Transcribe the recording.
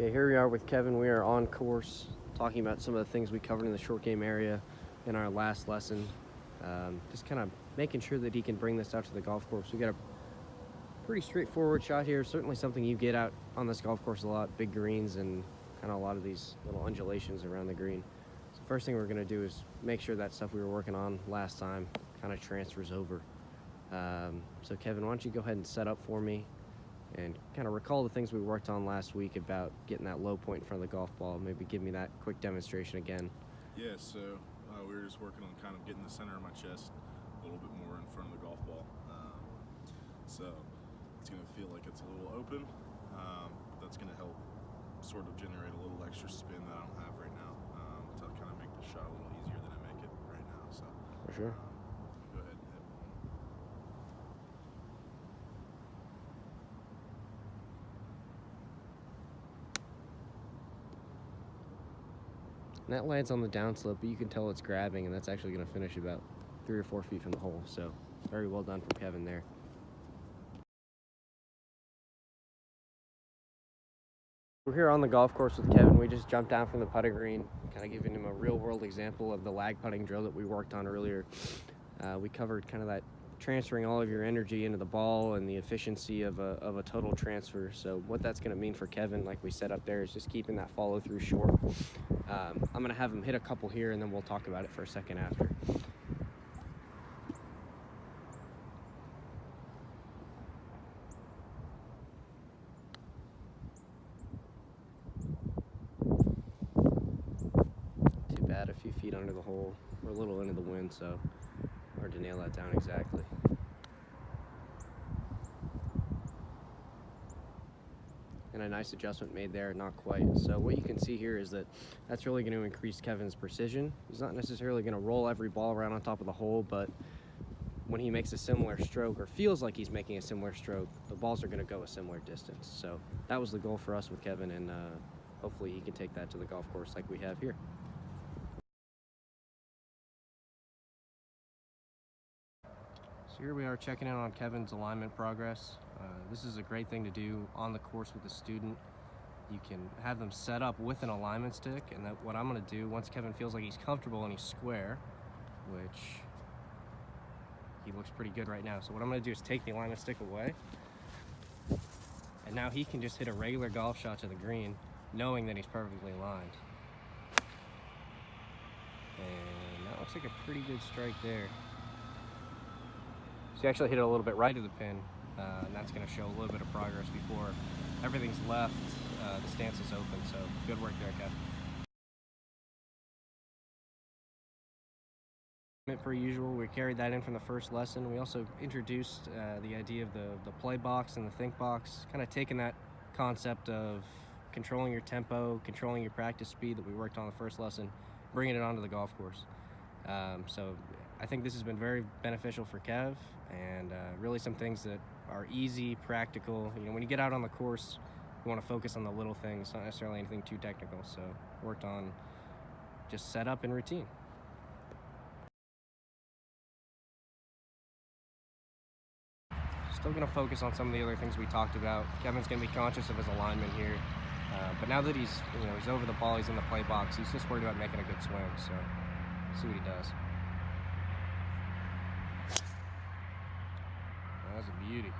Okay, here we are with Kevin. We are on course talking about some of the things we covered in the short game area in our last lesson. Just kind of making sure that he can bring this out to the golf course. We got a pretty straightforward shot here. Certainly something you get out on this golf course a lot, big greens and kind of a lot of these little undulations around the green. So first thing we're going to do is make sure that stuff we were working on last time kind of transfers over. So Kevin, why don't you go ahead and set up for me and kind of recall the things we worked on last week about getting that low point in front of the golf ball. Maybe give me that quick demonstration again. Yeah, so we were just working on kind of getting the center of my chest a little bit more in front of the golf ball. So it's going to feel like it's a little open. That's going to help sort of generate a little extra spin that I don't have right now to kind of make the shot a little easier than I make it right now. So For sure. Go ahead and hit. And that lands on the downslope, but you can tell it's grabbing, and that's actually going to finish about 3 or 4 feet from the hole. So very well done from Kevin there. We're here on the golf course with Kevin. We just jumped down from the putting green, kind of giving him a real-world example of the lag putting drill that we worked on earlier. We covered kind of that transferring all of your energy into the ball and the efficiency of a total transfer. So what that's going to mean for Kevin, like we said up there, is just keeping that follow-through short. I'm going to have him hit a couple here, and then we'll talk about it for a second after. Too bad, a few feet under the hole. We're a little into the wind, so hard to nail that down exactly. And a nice adjustment made there, not quite. So what you can see here is that that's really going to increase Kevin's precision. He's not necessarily going to roll every ball around on top of the hole, but when he makes a similar stroke or feels like he's making a similar stroke, the balls are going to go a similar distance. So that was the goal for us with Kevin, and hopefully he can take that to the golf course like we have here. So here we are checking in on Kevin's alignment progress. This is a great thing to do on the course with a student. You can have them set up with an alignment stick, and that what I'm going to do once Kevin feels like he's comfortable and he's square, which he looks pretty good right now. So what I'm going to do is take the alignment stick away, and now he can just hit a regular golf shot to the green, knowing that he's perfectly aligned. And that looks like a pretty good strike there. So you actually hit it a little bit right of the pin, and that's going to show a little bit of progress before everything's left, the stance is open. So good work there, Kev. Per usual, we carried that in from the first lesson. We also introduced the idea of the play box and the think box, kind of taking that concept of controlling your tempo, controlling your practice speed that we worked on the first lesson, bringing it onto the golf course. So I think this has been very beneficial for Kev, and really some things that are easy, practical. You know, when you get out on the course, you want to focus on the little things, not necessarily anything too technical. So worked on just setup and routine. Still going to focus on some of the other things we talked about. Kevin's going to be conscious of his alignment here, but now that he's over the ball, he's in the play box, he's just worried about making a good swing. So see what he does. That was a beauty.